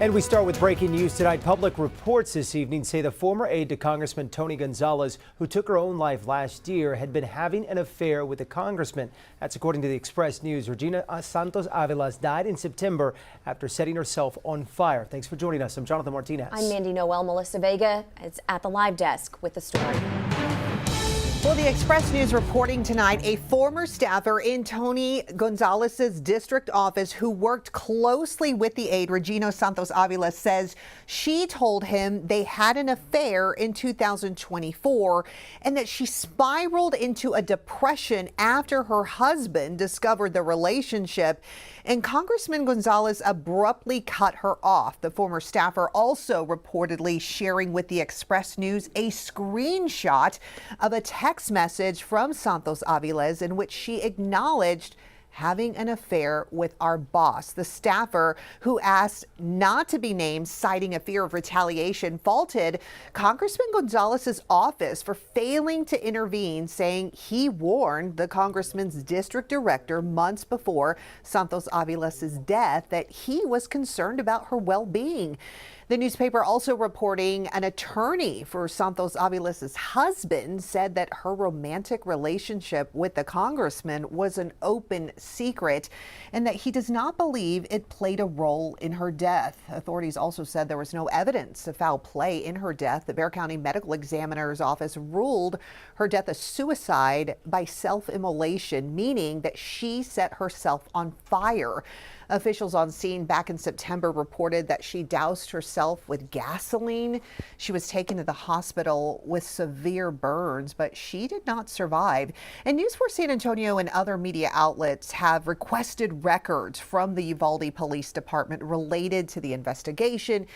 And we start with breaking news tonight. Public reports this evening say the former aide to Congressman Tony Gonzales, who took her own life last year, had been having an affair with the congressman. That's according to the Express News. Regina Santos-Aviles died in September after setting herself on fire. Thanks for joining us. I'm Jonathan Martinez. I'm Mandy Noel. Melissa Vega is at the live desk with the story. Well, the Express News reporting tonight, a former staffer in Tony Gonzales' district office who worked closely with the aide, Regina Santos-Aviles, says she told him they had an affair in 2024 and that she spiraled into a depression after her husband discovered the relationship. And Congressman Gonzales abruptly cut her off. The former staffer also reportedly sharing with the Express News a screenshot of a text message from Santos-Aviles in which she acknowledged having an affair with our boss. The staffer, who asked not to be named, citing a fear of retaliation, faulted Congressman Gonzales' office for failing to intervene, saying he warned the congressman's district director months before Santos-Aviles' death that he was concerned about her well-being. The newspaper also reporting an attorney for Santos-Aviles' husband said that her romantic relationship with the congressman was an open secret and that he does not believe it played a role in her death. Authorities also said there was no evidence of foul play in her death. The Bexar County Medical Examiner's Office ruled her death a suicide by self-immolation, meaning that she set herself on fire. Officials on scene back in September reported that she doused herself with gasoline. She was taken to the hospital with severe burns, but she did not survive. And News 4 San Antonio and other media outlets have requested records from the Uvalde Police Department related to the investigation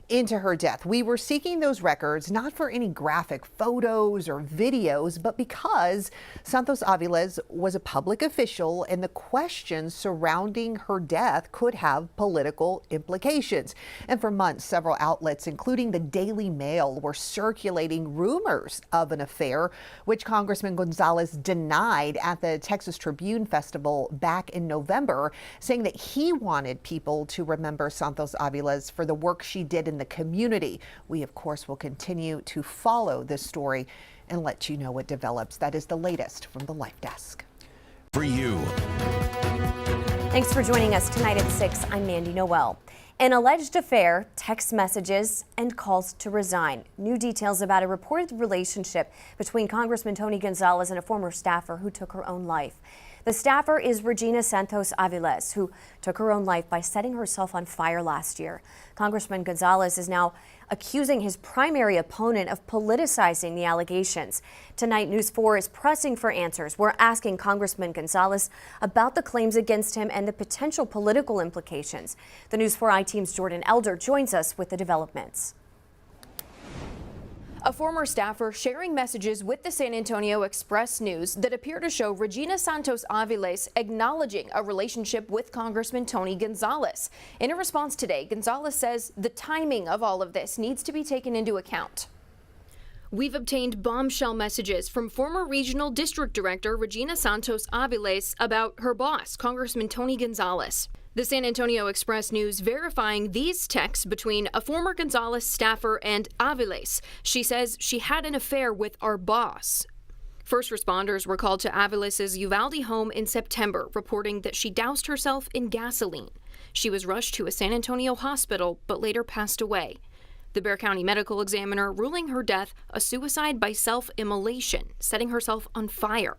into her death. We were seeking those records not for any graphic photos or videos, but because Santos-Aviles was a public official and the questions surrounding her death could have political implications. And for months, several outlets, including the Daily Mail, were circulating rumors of an affair, which Congressman Gonzales denied at the Texas Tribune Festival back in November, saying that he wanted people to remember Santos-Aviles for the work she did in the community. We, of course, will continue to follow this story and let you know what develops. That is the latest from the Life Desk. For you. Thanks for joining us tonight at 6. I'm Mandy Noel. An alleged affair, text messages, and calls to resign. New details about a reported relationship between Congressman Tony Gonzales and a former staffer who took her own life. The staffer is Regina Santos-Aviles, who took her own life by setting herself on fire last year. Congressman Gonzales is now accusing his primary opponent of politicizing the allegations. Tonight, News 4 is pressing for answers. We're asking Congressman Gonzales about the claims against him and the potential political implications. The News 4 I-Team's Jordan Elder joins us with the developments. A former staffer sharing messages with the San Antonio Express News that appear to show Regina Santos-Aviles acknowledging a relationship with Congressman Tony Gonzales. In a response today, Gonzales says the timing of all of this needs to be taken into account. We've obtained bombshell messages from former Regional District Director Regina Santos-Aviles about her boss, Congressman Tony Gonzales. The San Antonio Express News verifying these texts between a former Gonzales staffer and Aviles. She says she had an affair with our boss. First responders were called to Aviles' Uvalde home in September, reporting that she doused herself in gasoline. She was rushed to a San Antonio hospital, but later passed away. The Bexar County Medical Examiner ruling her death a suicide by self-immolation, setting herself on fire.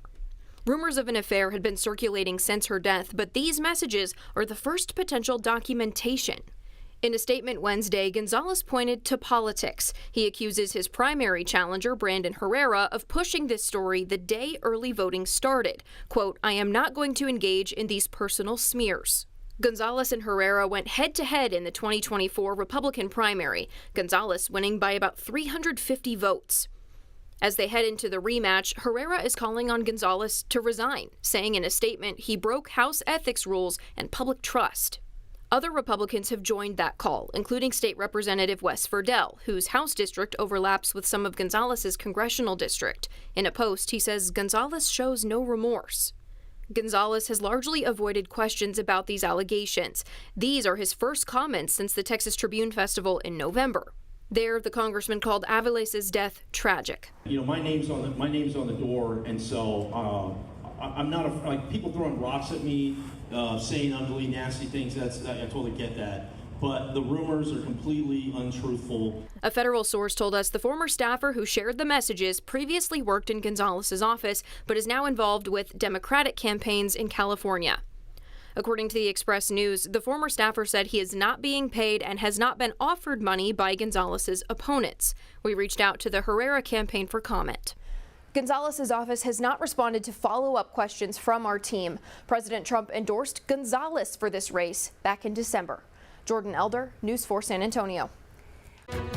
Rumors of an affair had been circulating since her death, but these messages are the first potential documentation. In a statement Wednesday, Gonzales pointed to politics. He accuses his primary challenger, Brandon Herrera, of pushing this story the day early voting started. Quote, "I am not going to engage in these personal smears." Gonzales and Herrera went head-to-head in the 2024 Republican primary, Gonzales winning by about 350 votes. As they head into the rematch, Herrera is calling on Gonzales to resign, saying in a statement he broke House ethics rules and public trust. Other Republicans have joined that call, including State Representative Wes Ferdell, whose House district overlaps with some of Gonzales' congressional district. In a post, he says Gonzales shows no remorse. Gonzales has largely avoided questions about these allegations. These are his first comments since the Texas Tribune Festival in November. There, the congressman called Aviles' death tragic. You know, my name's on the door, and so I'm not like people throwing rocks at me, saying ugly, nasty things. I totally get that. But the rumors are completely untruthful. A federal source told us the former staffer who shared the messages previously worked in Gonzales' office, but is now involved with Democratic campaigns in California. According to the Express News, the former staffer said he is not being paid and has not been offered money by Gonzales' opponents. We reached out to the Herrera campaign for comment. Gonzales' office has not responded to follow-up questions from our team. President Trump endorsed Gonzales for this race back in December. Jordan Elder, News 4 San Antonio.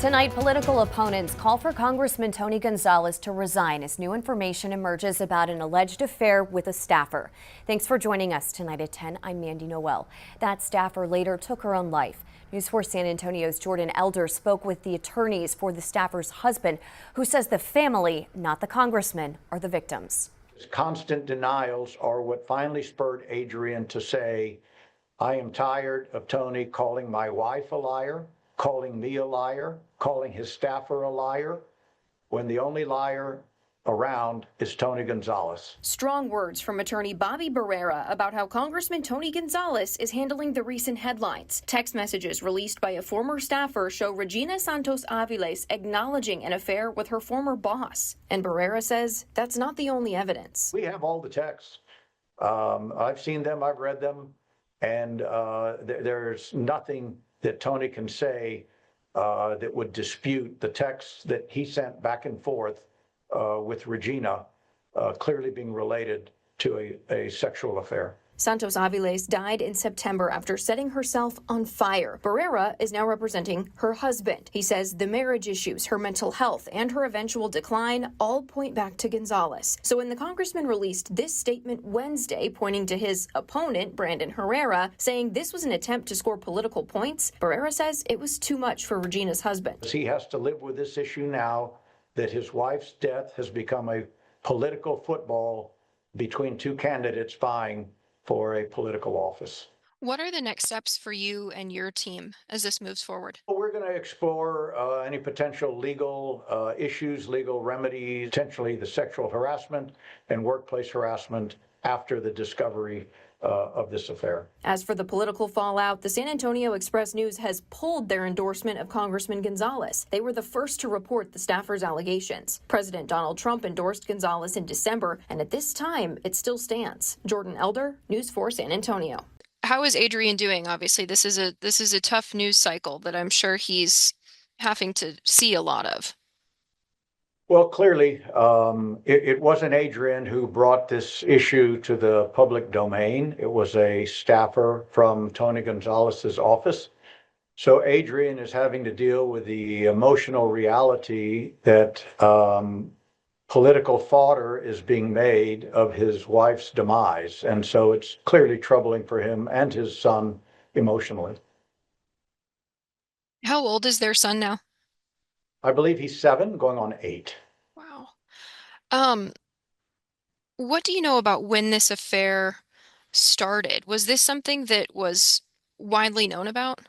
Tonight, political opponents call for Congressman Tony Gonzales to resign as new information emerges about an alleged affair with a staffer. Thanks for joining us tonight at 10. I'm Mandy Noel. That staffer later took her own life. News 4 San Antonio's Jordan Elder spoke with the attorneys for the staffer's husband, who says the family, not the congressman, are the victims. Constant denials are what finally spurred Adrian to say, I am tired of Tony calling my wife a liar, calling me a liar, calling his staffer a liar, when the only liar around is Tony Gonzales. Strong words from attorney Bobby Barrera about how Congressman Tony Gonzales is handling the recent headlines. Text messages released by a former staffer show Regina Santos-Aviles acknowledging an affair with her former boss. And Barrera says that's not the only evidence. We have all the texts. I've seen them, I've read them, and there's nothing that Tony can say that would dispute the texts that he sent back and forth with Regina, clearly being related to a sexual affair. Santos-Aviles died in September after setting herself on fire. Barrera is now representing her husband. He says the marriage issues, her mental health, and her eventual decline all point back to Gonzales. So when the congressman released this statement Wednesday, pointing to his opponent, Brandon Herrera, saying this was an attempt to score political points, Barrera says it was too much for Regina's husband. He has to live with this issue now that his wife's death has become a political football between two candidates vying for a political office. What are the next steps for you and your team as this moves forward? We're going to explore any potential legal issues, legal remedies, potentially the sexual harassment and workplace harassment after the discovery of this affair. As for the political fallout, the San Antonio Express News has pulled their endorsement of Congressman Gonzales. They were the first to report the staffer's allegations. President Donald Trump endorsed Gonzales in December, and at this time, it still stands. Jordan Elder, News 4 San Antonio. How is Adrian doing? Obviously, this is a tough news cycle that I'm sure he's having to see a lot of. Well, clearly, it wasn't Adrian who brought this issue to the public domain. It was a staffer from Tony Gonzales's office. So Adrian is having to deal with the emotional reality that political fodder is being made of his wife's demise. And so it's clearly troubling for him and his son emotionally. How old is their son now? I believe he's 7, going on 8. Wow. What do you know about when this affair started? Was this something that was widely known about?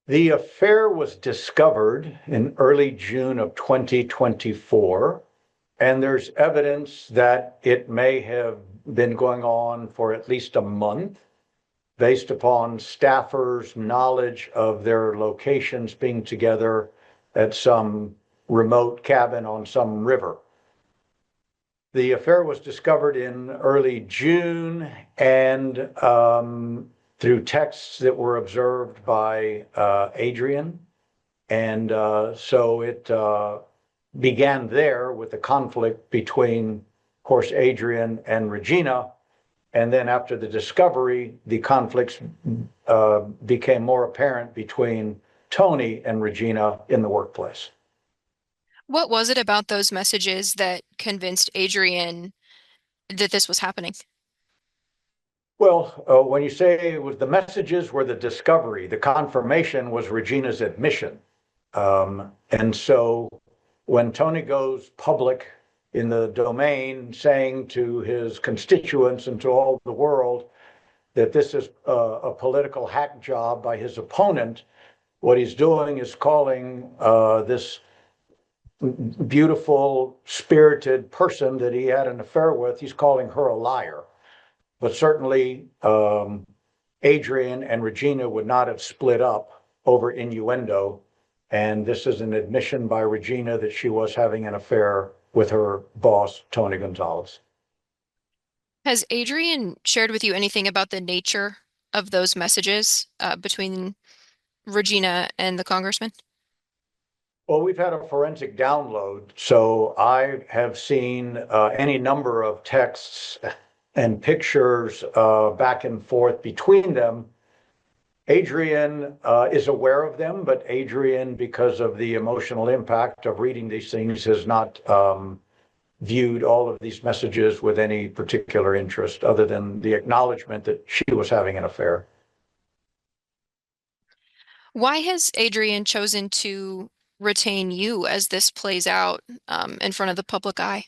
The affair was discovered in early June of 2024, and there's evidence that it may have been going on for at least a month, based upon staffers' knowledge of their locations being together at some remote cabin on some river. The affair was discovered in early June, and through texts that were observed by Adrian. And so it began there with the conflict between, of course, Adrian and Regina. And then after the discovery, the conflicts became more apparent between Tony and Regina in the workplace. What was it about those messages that convinced Adrian that this was happening? Well, when you say it was the messages were the discovery, the confirmation was Regina's admission. And so when Tony goes public in the domain saying to his constituents and to all the world that this is a political hack job by his opponent. What he's doing is calling this beautiful, spirited person that he had an affair with, he's calling her a liar. But certainly, Adrian and Regina would not have split up over innuendo. And this is an admission by Regina that she was having an affair with her boss, Tony Gonzales. Has Adrian shared with you anything about the nature of those messages between Regina and the congressman? Well, we've had a forensic download, so I have seen any number of texts and pictures back and forth between them. Adrian is aware of them, but Adrian, because of the emotional impact of reading these things, has not viewed all of these messages with any particular interest other than the acknowledgement that she was having an affair. Why has Adrian chosen to retain you as this plays out in front of the public eye?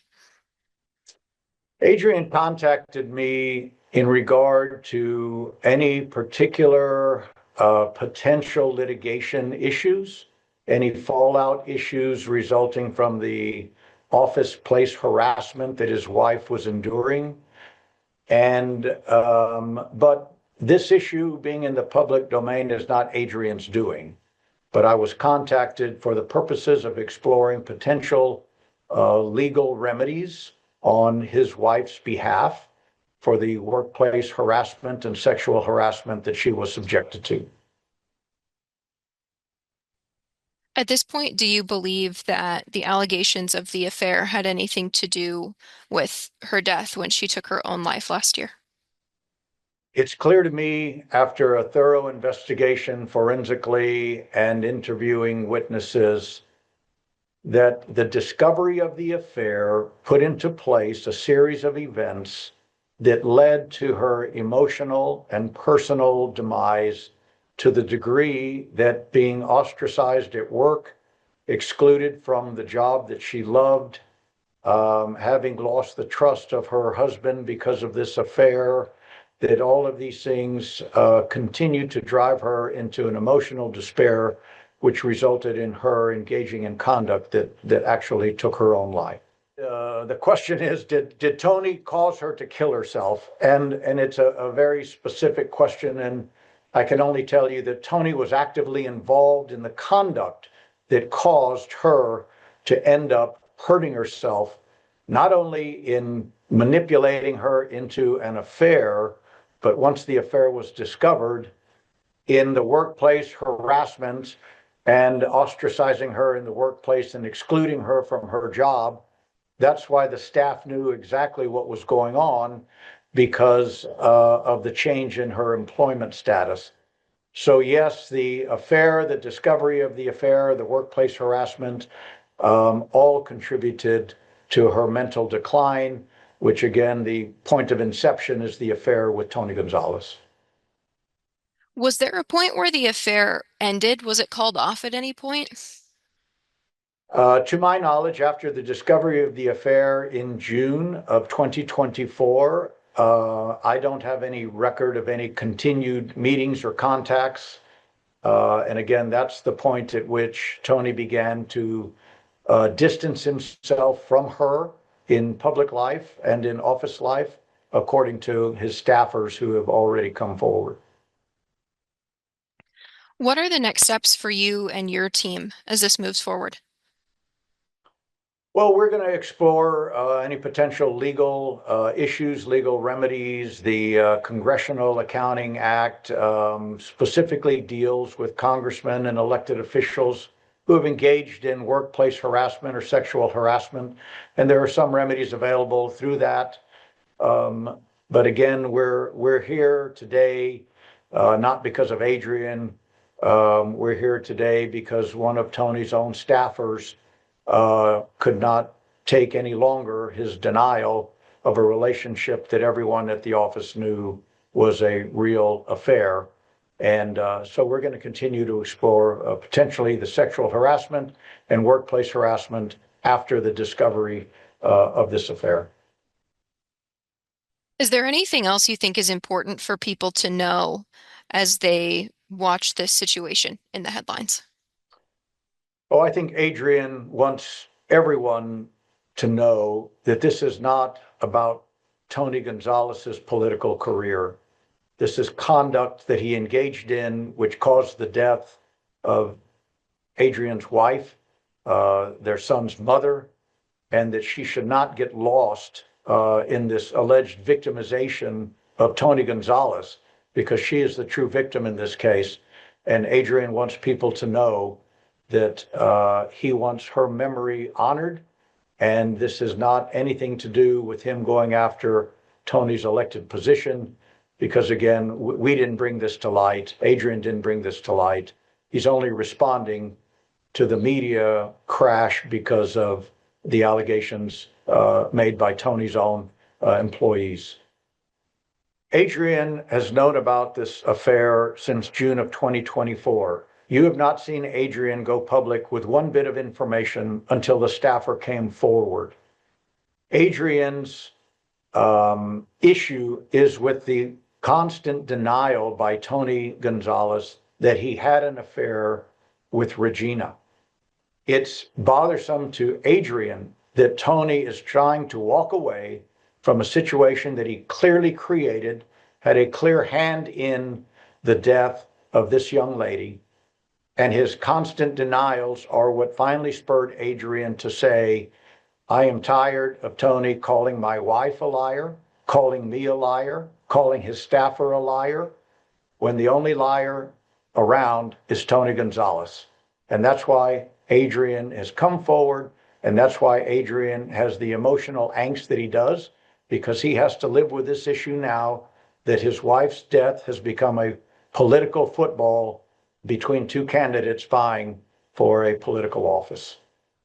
Adrian contacted me in regard to any particular potential litigation issues, any fallout issues resulting from the office place harassment that his wife was enduring. And but this issue being in the public domain is not Adrian's doing. But I was contacted for the purposes of exploring potential legal remedies on his wife's behalf for the workplace harassment and sexual harassment that she was subjected to. At this point, do you believe that the allegations of the affair had anything to do with her death when she took her own life last year? It's clear to me after a thorough investigation forensically and interviewing witnesses that the discovery of the affair put into place a series of events that led to her emotional and personal demise to the degree that being ostracized at work, excluded from the job that she loved, having lost the trust of her husband because of this affair, that all of these things continued to drive her into an emotional despair, which resulted in her engaging in conduct that actually took her own life. The question is, did Tony cause her to kill herself? And it's a very specific question, and I can only tell you that Tony was actively involved in the conduct that caused her to end up hurting herself, not only in manipulating her into an affair, but once the affair was discovered, in the workplace harassment and ostracizing her in the workplace and excluding her from her job. That's why the staff knew exactly what was going on because of the change in her employment status. So yes, the affair, the discovery of the affair, the workplace harassment, all contributed to her mental decline, which again, the point of inception is the affair with Tony Gonzales. Was there a point where the affair ended? Was it called off at any point? To my knowledge, after the discovery of the affair in June of 2024, I don't have any record of any continued meetings or contacts. And again, that's the point at which Tony began to distance himself from her in public life and in office life, according to his staffers who have already come forward. What are the next steps for you and your team as this moves forward? Well, we're going to explore any potential legal issues, legal remedies. The Congressional Accounting Act specifically deals with congressmen and elected officials who have engaged in workplace harassment or sexual harassment. And there are some remedies available through that. But again, we're here today not because of Adrian. We're here today because one of Tony's own staffers could not take any longer his denial of a relationship that everyone at the office knew was a real affair. And so we're going to continue to explore potentially the sexual harassment and workplace harassment after the discovery of this affair. Is there anything else you think is important for people to know as they watch this situation in the headlines? Oh, I think Adrian wants everyone to know that this is not about Tony Gonzales's political career. This is conduct that he engaged in, which caused the death of Adrian's wife, their son's mother, and that she should not get lost in this alleged victimization of Tony Gonzales, because she is the true victim in this case. And Adrian wants people to know that he wants her memory honored. And this is not anything to do with him going after Tony's elected position, because again, we didn't bring this to light. Adrian didn't bring this to light. He's only responding to the media crash because of the allegations made by Tony's own employees. Adrian has known about this affair since June of 2024. You have not seen Adrian go public with one bit of information until the staffer came forward. Adrian's issue is with the constant denial by Tony Gonzales that he had an affair with Regina. It's bothersome to Adrian that Tony is trying to walk away from a situation that he clearly created, had a clear hand in the death of this young lady. And his constant denials are what finally spurred Adrian to say, I am tired of Tony calling my wife a liar, calling me a liar, calling his staffer a liar, when the only liar around is Tony Gonzales. And that's why Adrian has come forward, and that's why Adrian has the emotional angst that he does, because he has to live with this issue now that his wife's death has become a political football between two candidates vying for a political office.